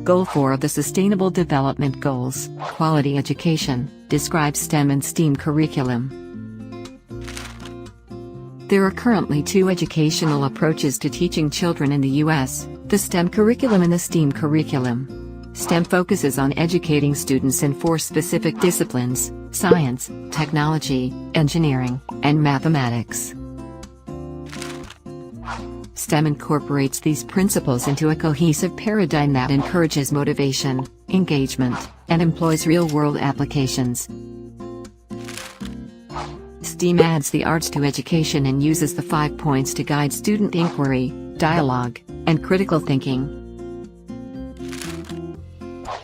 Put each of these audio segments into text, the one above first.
Goal 4 of the Sustainable Development Goals, Quality Education, describes STEM and STEAM curriculum. There are currently two educational approaches to teaching children in the U.S., the STEM curriculum and the STEAM curriculum. STEM focuses on educating students in 4 specific disciplines: science, technology, engineering, and mathematics. STEM incorporates these principles into a cohesive paradigm that encourages motivation, engagement, and employs real-world applications. STEAM adds the arts to education and uses the 5 points to guide student inquiry, dialogue, and critical thinking.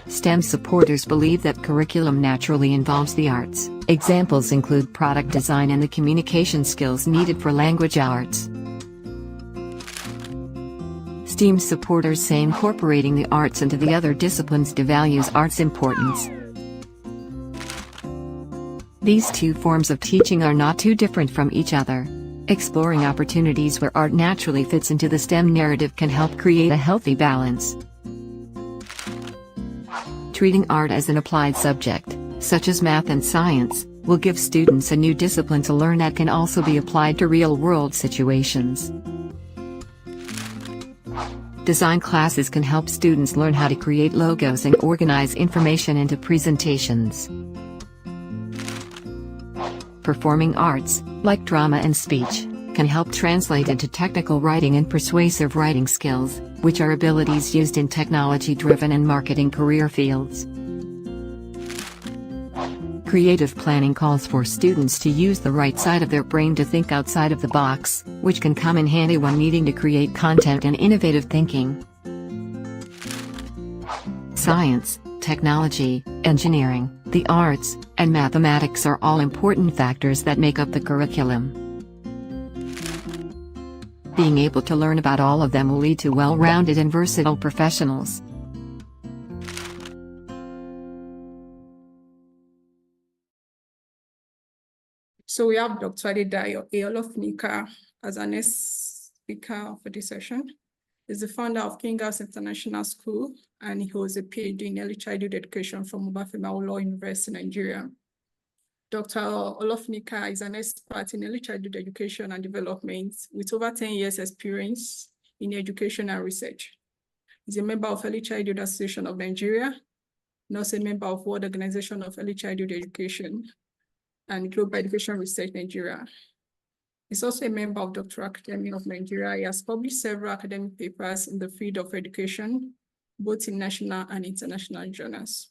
STEM supporters believe that curriculum naturally involves the arts. Examples include product design and the communication skills needed for language arts. STEAM supporters say incorporating the arts into the other disciplines devalues arts' importance. These two forms of teaching are not too different from each other. Exploring opportunities where art naturally fits into the STEM narrative can help create a healthy balance. Treating art as an applied subject, such as math and science, will give students a new discipline to learn that can also be applied to real-world situations. Design classes can help students learn how to create logos and organize information into presentations. Performing arts, like drama and speech, can help translate into technical writing and persuasive writing skills, which are abilities used in technology-driven and marketing career fields. Creative planning calls for students to use the right side of their brain to think outside of the box, which can come in handy when needing to create content and innovative thinking. Science, technology, engineering, the arts, and mathematics are all important factors that make up the curriculum. Being able to learn about all of them will lead to well-rounded and versatile professionals. So we have Dr. Adedayo Olofinnika as our next speaker for this session. He's the founder of King House International School, and he holds a PhD in early childhood education from Obafemi Awolowo University, Nigeria. Dr. Olofinnika is an expert in early childhood education and development with over 10 years experience in education and research. He's a member of Early Childhood Association of Nigeria, and also a member of World Organization of Early Childhood Education and Global Education Research Nigeria. He's also a member of Doctoral Academy of Nigeria. He has published several academic papers in the field of education, both in national and international journals.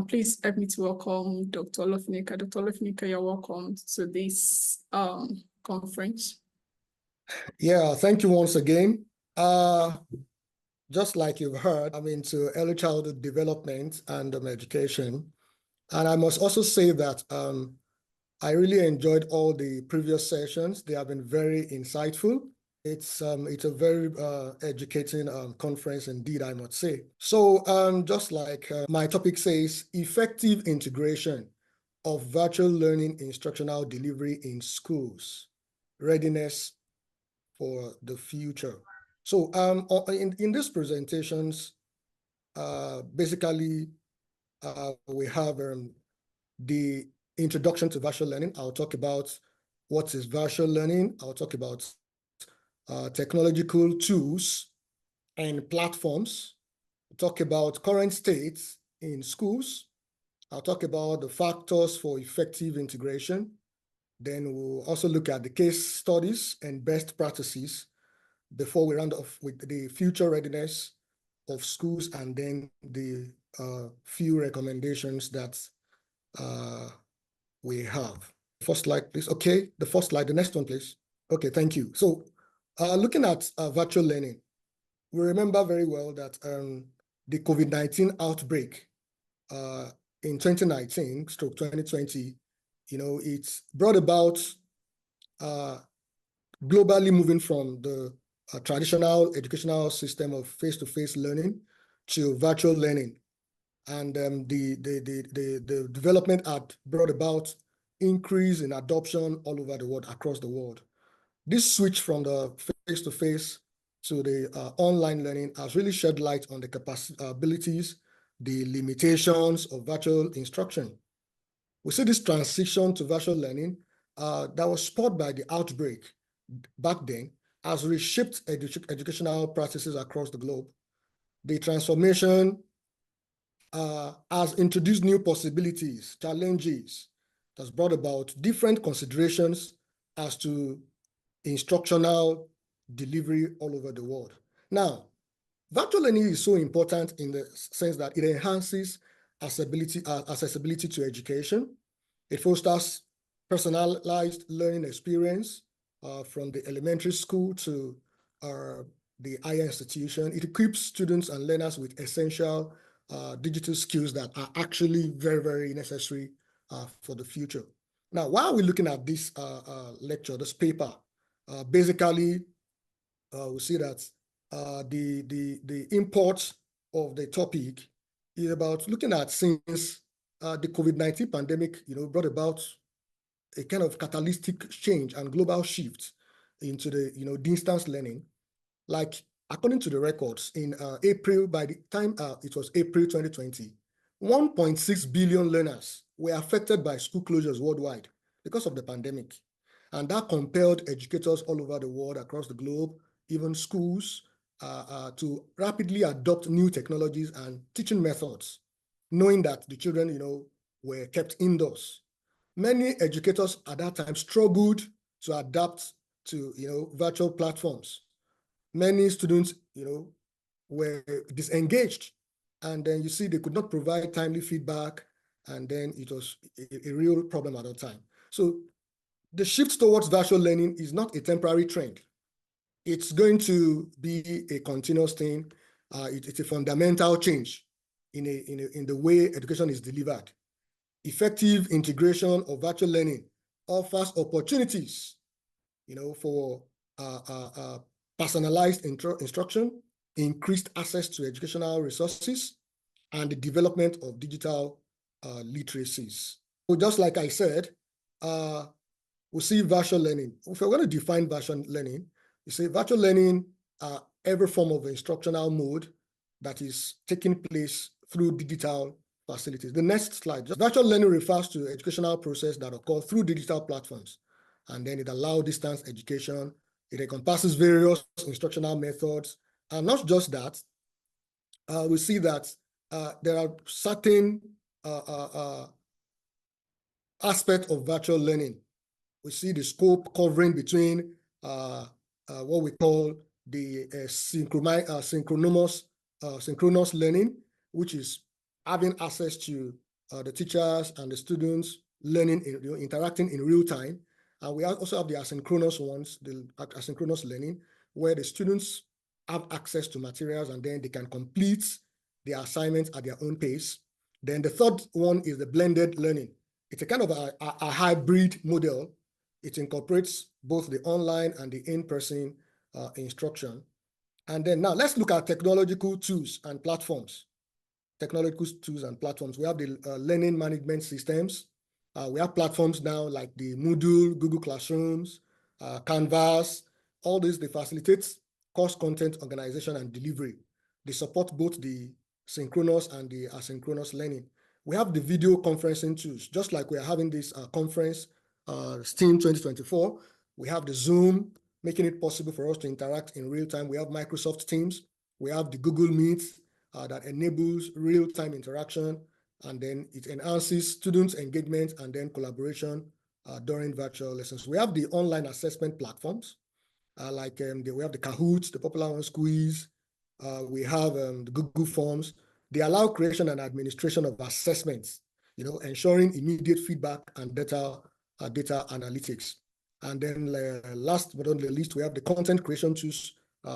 Please help me to welcome Dr. Olofinnika. Dr. Olofinnika, you're welcome to this conference. Yeah, thank you once again. Just like you've heard, I'm into early childhood development and education. And I must also say that I really enjoyed all the previous sessions. They have been very insightful. It's a very educating conference indeed, I must say. So just like my topic says, effective integration of virtual learning instructional delivery in schools, readiness for the future. So in these presentations, basically we have the introduction to virtual learning. I'll talk about what is virtual learning. I'll talk about technological tools and platforms. I'll talk about current states in schools. I'll talk about the factors for effective integration. Then we'll also look at the case studies and best practices before we round off with the future readiness of schools, and then the few recommendations that we have. First slide, please. Okay, the first slide, the next one, please. Okay, thank you. So looking at virtual learning, we remember very well that the COVID-19 outbreak in 2019/2020, it's brought about globally moving from the traditional educational system of face-to-face learning to virtual learning. And the development had brought about increase in adoption all over the world, across the world. This switch from the face-to-face to the online learning has really shed light on the capabilities, the limitations of virtual instruction. We see this transition to virtual learning that was spurred by the outbreak back then has reshaped educational practices across the globe. The transformation has introduced new possibilities, challenges, that's brought about different considerations as to instructional delivery all over the world. Now, virtual learning is so important in the sense that it enhances accessibility to education. It fosters personalized learning experience from the elementary school to the higher institution. It equips students and learners with essential digital skills that are actually very, very necessary for the future. Now, while we're looking at this lecture, this paper, basically, we see that the import of the topic is about looking at, since the COVID-19 pandemic, brought about a kind of catalytic change and global shift into the distance learning. Like, according to the records, in April, by the time it was April 2020, 1.6 billion learners were affected by school closures worldwide because of the pandemic. And that compelled educators all over the world, across the globe, even schools, to rapidly adopt new technologies and teaching methods, knowing that the children, were kept indoors. Many educators at that time struggled to adapt to, virtual platforms. Many students, were disengaged, and then you see they could not provide timely feedback, and then it was a real problem at that time. So the shift towards virtual learning is not a temporary trend. It's going to be a continuous thing. It's a fundamental change in the way education is delivered. Effective integration of virtual learning offers opportunities, for personalized instruction, increased access to educational resources, and the development of digital literacies. So just like I said, we see virtual learning. If we're going to define virtual learning, you say virtual learning, every form of instructional mode that is taking place through digital facilities. The next slide. Virtual learning refers to educational process that occur through digital platforms, and then it allows distance education. It encompasses various instructional methods, and not just that. We see that there are certain aspects of virtual learning. We see the scope covering between what we call the synchronous learning, which is having access to the teachers and the students learning, interacting in real time. And we also have the asynchronous ones, the asynchronous learning, where the students have access to materials and then they can complete their assignments at their own pace. Then the third one is the blended learning. It's a kind of a hybrid model. It incorporates both the online and the in-person instruction. And then now let's look at technological tools and platforms. Technological tools and platforms. We have the learning management systems. We have platforms now like the Moodle, Google Classrooms, Canvas. All these, they facilitate course content organization and delivery. They support both the synchronous and the asynchronous learning. We have the video conferencing tools, just like we are having this conference, STEAM 2024. We have the Zoom, making it possible for us to interact in real time. We have Microsoft Teams. We have the Google Meet that enables real-time interaction, and then it enhances students' engagement and then collaboration during virtual lessons. We have the online assessment platforms, we have the Kahoot, the popular one, Squeeze. We have the Google Forms. They allow creation and administration of assessments, ensuring immediate feedback and data analytics. And then last but not least, we have the content creation tools,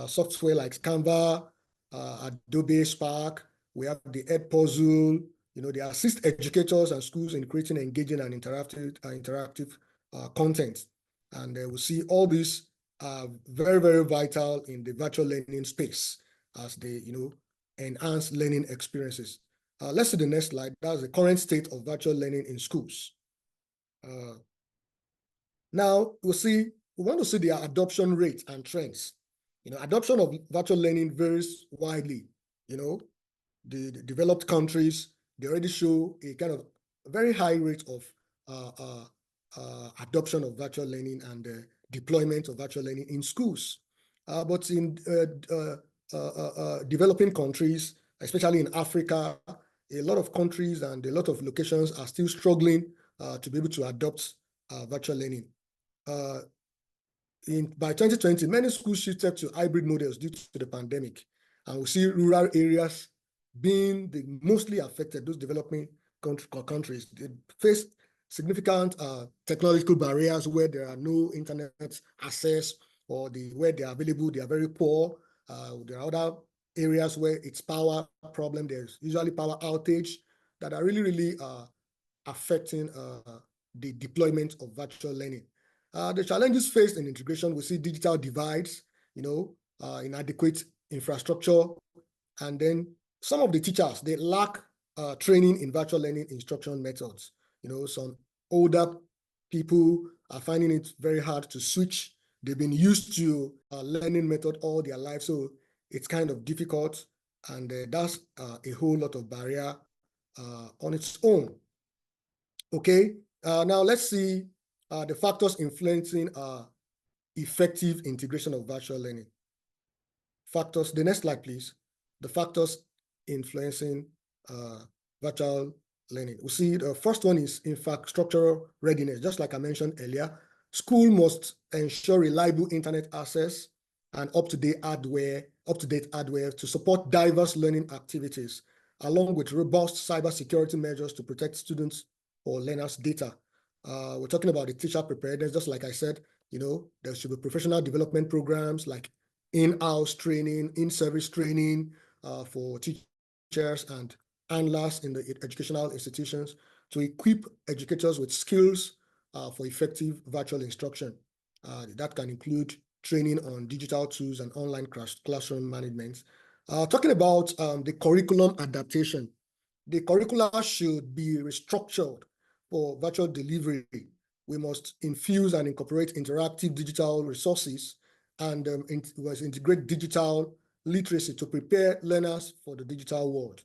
software like Canva, Adobe Spark. We have the Edpuzzle. They assist educators and schools in creating engaging and interactive content. And we see all these are very, very vital in the virtual learning space as they, enhance learning experiences. Let's see the next slide. That's the current state of virtual learning in schools. Now we want to see the adoption rate and trends. Adoption of virtual learning varies widely. The developed countries, they already show a kind of very high rate of adoption of virtual learning and deployment of virtual learning in schools. But in developing countries, especially in Africa, a lot of countries and a lot of locations are still struggling to be able to adopt virtual learning. By 2020, many schools shifted to hybrid models due to the pandemic, and we see rural areas being the mostly affected. Those developing countries, they face significant technological barriers where there are no internet access, or where they are available, they are very poor. There are other areas where it's power problem. There's usually power outage that are really affecting the deployment of virtual learning. The challenges faced in integration, we see digital divides, inadequate infrastructure, and then some of the teachers, they lack training in virtual learning instruction methods. Some older people are finding it very hard to switch. They've been used to a learning method all their life, so it's kind of difficult, and that's a whole lot of barrier on its own. Okay, now let's see the factors influencing effective integration of virtual learning. Factors, the next slide, please. The factors influencing virtual learning. We see the first one is infrastructural readiness. Just like I mentioned earlier, school must ensure reliable internet access and up-to-date hardware to support diverse learning activities, along with robust cybersecurity measures to protect students or learners' data. We're talking about the teacher preparedness. Just like I said, there should be professional development programs like in-house training, in-service training for teachers and handlers in the educational institutions to equip educators with skills for effective virtual instruction. That can include training on digital tools and online classroom management. Talking about the curriculum adaptation, the curricula should be restructured for virtual delivery. We must infuse and incorporate interactive digital resources and integrate digital literacy to prepare learners for the digital world.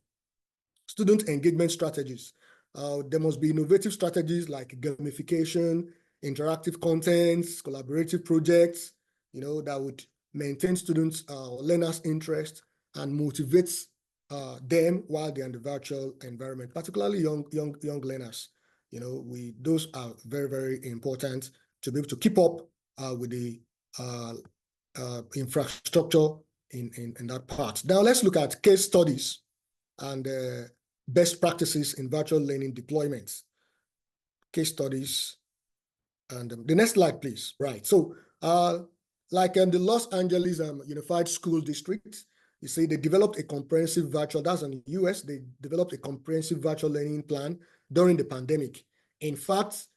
Student engagement strategies. There must be innovative strategies like gamification, interactive contents, collaborative projects, that would maintain students' learners' interest and motivates them while they're in the virtual environment, particularly young learners. Those are very, very important to be able to keep up with the infrastructure in that part. Now let's look at case studies and best practices in virtual learning deployments. Case studies, and the next slide, please. Right. So, like in the Los Angeles Unified School District, you see they developed a comprehensive virtual. That's in the US. They developed a comprehensive virtual learning plan during the pandemic. In fact,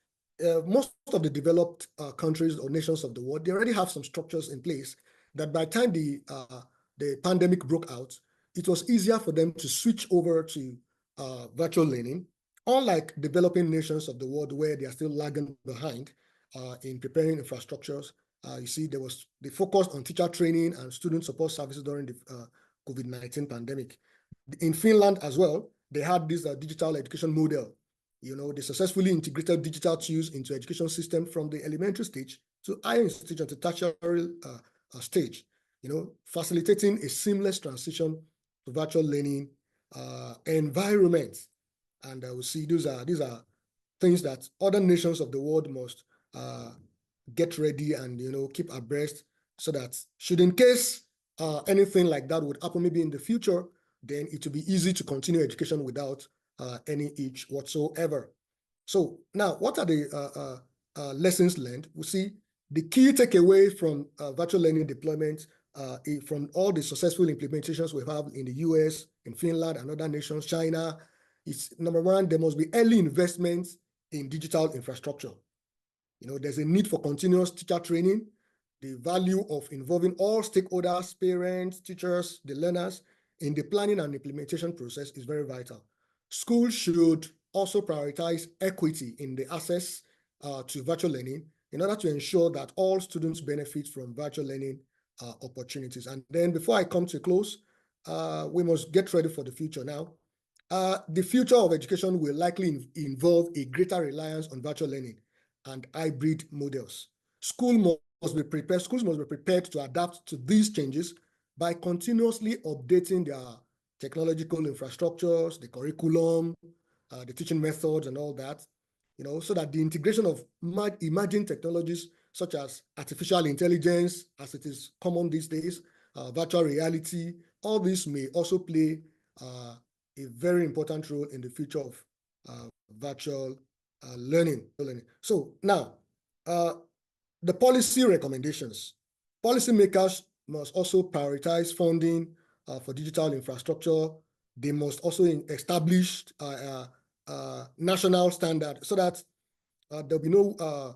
most of the developed countries or nations of the world, they already have some structures in place that by the time the pandemic broke out, it was easier for them to switch over to virtual learning, unlike developing nations of the world where they are still lagging behind in preparing infrastructures. You see, they focused on teacher training and student support services during the COVID-19 pandemic. In Finland as well, they had this digital education model. They successfully integrated digital tools into education system from the elementary stage to higher institution to tertiary stage, facilitating a seamless transition to virtual learning environments. And we see these are things that other nations of the world must get ready and, keep abreast, so that should in case anything like that would happen maybe in the future, then it will be easy to continue education without any hitch whatsoever. So now, what are the lessons learned? We see the key takeaway from virtual learning deployment from all the successful implementations we have in the US, in Finland, and other nations, China, is number one, there must be early investments in digital infrastructure. There's a need for continuous teacher training. The value of involving all stakeholders, parents, teachers, the learners, in the planning and implementation process is very vital. Schools should also prioritize equity in the access to virtual learning in order to ensure that all students benefit from virtual learning opportunities. And then before I come to a close, we must get ready for the future now. The future of education will likely involve a greater reliance on virtual learning and hybrid models. Schools must be prepared to adapt to these changes by continuously updating their technological infrastructures, the curriculum, the teaching methods, and all that, so that the integration of emerging technologies such as artificial intelligence, as it is common these days, virtual reality, all this may also play a very important role in the future of virtual learning. So now, the policy recommendations. Policymakers must also prioritize funding for digital infrastructure. They must also establish national standard so that there'll be no,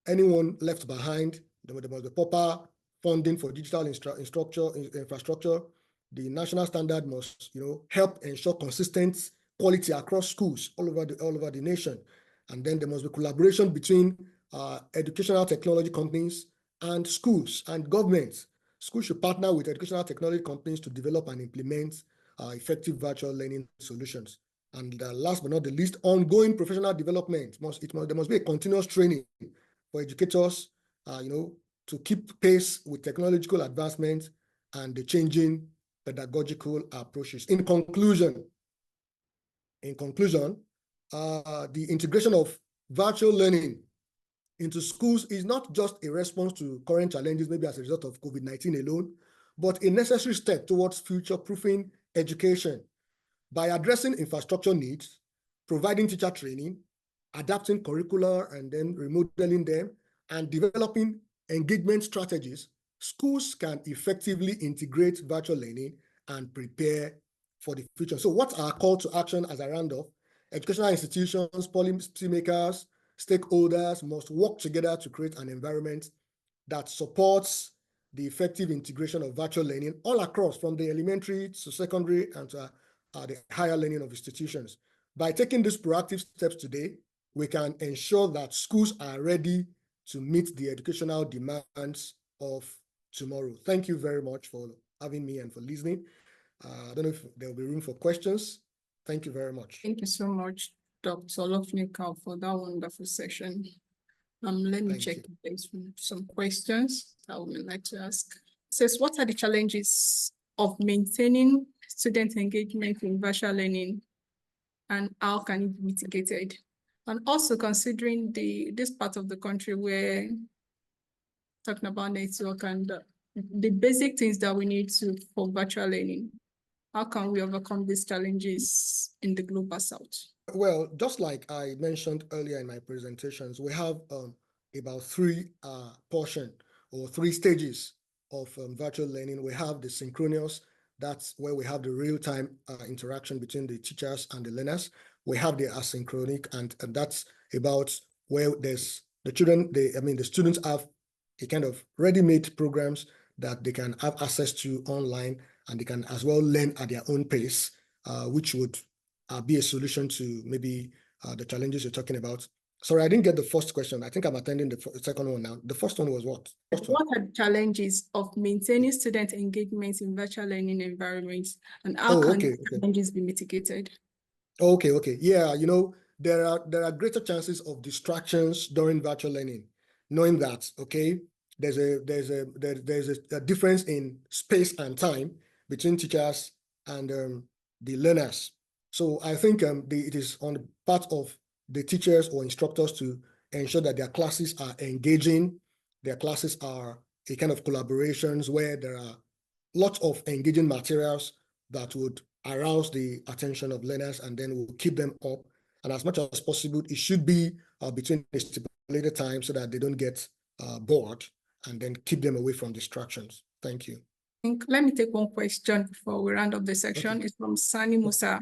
anyone left behind. There must be proper funding for digital infrastructure. The national standard must, help ensure consistent quality across schools all over the nation. And then there must be collaboration between educational technology companies and schools and governments. Schools should partner with educational technology companies to develop and implement effective virtual learning solutions. And last but not the least, ongoing professional development. There must be a continuous training for educators, to keep pace with technological advancements and the changing pedagogical approaches. In conclusion, the integration of virtual learning into schools is not just a response to current challenges, maybe as a result of COVID-19 alone, but a necessary step towards future-proofing education by addressing infrastructure needs, providing teacher training, adapting curricula and then remodeling them, and developing engagement strategies. Schools can effectively integrate virtual learning and prepare for the future. So what's our call to action as I round off? Educational institutions, policymakers, stakeholders must work together to create an environment that supports the effective integration of virtual learning all across, from the elementary to secondary and to the higher learning of institutions. By taking these proactive steps today, we can ensure that schools are ready to meet the educational demands of tomorrow. Thank you very much for having me and for listening. I don't know if there will be room for questions. Thank you very much. Thank you so much, Dr. Olofinnika, for that wonderful session. Let me check if there's some questions I would like to ask. It says, what are the challenges of maintaining student engagement in virtual learning, and how can it be mitigated? And also considering this part of the country where talking about network and the basic things that we need for virtual learning, how can we overcome these challenges in the global south? Well, just like I mentioned earlier in my presentations, we have about three stages of virtual learning. We have the synchronous, that's where we have the real-time interaction between the teachers and the learners. We have the asynchronic, and that's about where there's the students have a kind of ready-made programs that they can have access to online, and they can as well learn at their own pace, which would be a solution to maybe the challenges you're talking about. Sorry, I didn't get the first question. I think I'm attending the second one now. The first one was what? What are the challenges of maintaining student engagement in virtual learning environments, and how can challenges be mitigated? Okay. Yeah, there are greater chances of distractions during virtual learning, knowing that, there's a difference in space and time between teachers and the learners. So I think it is on the part of the teachers or instructors to ensure that their classes are engaging, their classes are a kind of collaborations where there are lots of engaging materials that would arouse the attention of learners and then will keep them up. And as much as possible, it should be between a stipulated time so that they don't get bored, and then keep them away from distractions. Thank you. Let me take one question before we round up the section. Okay. It's from Sani Musa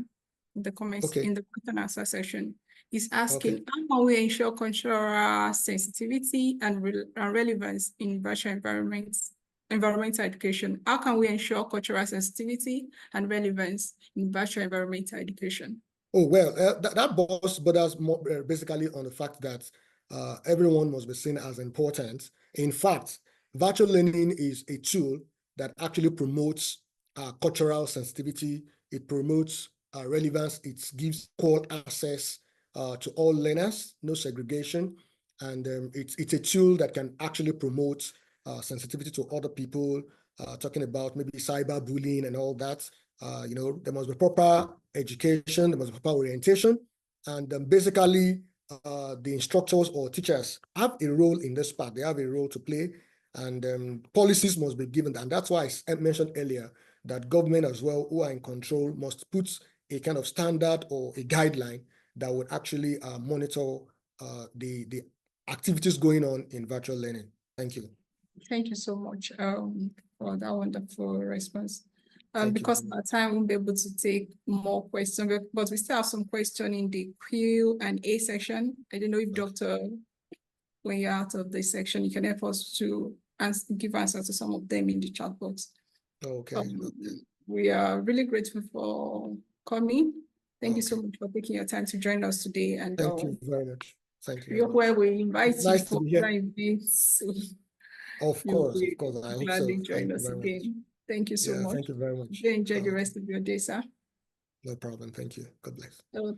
in the comments Okay. in the question and answer section. He's asking, Okay. how can we ensure cultural sensitivity and relevance in virtual environmental education? How can we ensure cultural sensitivity and relevance in virtual environmental education? Oh, well, that borders more basically on the fact that everyone must be seen as important. In fact, virtual learning is a tool that actually promotes cultural sensitivity. It promotes relevance. It gives equal access to all learners, no segregation. And it's a tool that can actually promote sensitivity to other people, talking about maybe cyberbullying and all that. There must be proper education, there must be proper orientation, and basically the instructors or teachers have a role in this part. They have a role to play, and policies must be given. And that's why I mentioned earlier that government as well, who are in control, must put a kind of standard or a guideline that would actually monitor the activities going on in virtual learning. Thank you. Thank you so much for that wonderful response. Thank Because you. of our time, we won't be able to take more questions, but we still have some questions in the Q&A section. I don't know if Dr. When you're out of this section, you can help us to give answers to some of them in the chat box. Okay. We are really grateful for coming. Thank you so Okay. much for taking your time to join us today. And Thank you very much. Thank you. You're where we invite you Nice to for be here. other events. So Of course. I hope so. gladly join Thank you us very much. again. Thank you so much. Thank you very much. Enjoy the rest of your day, sir. No problem. Thank you. God bless. So,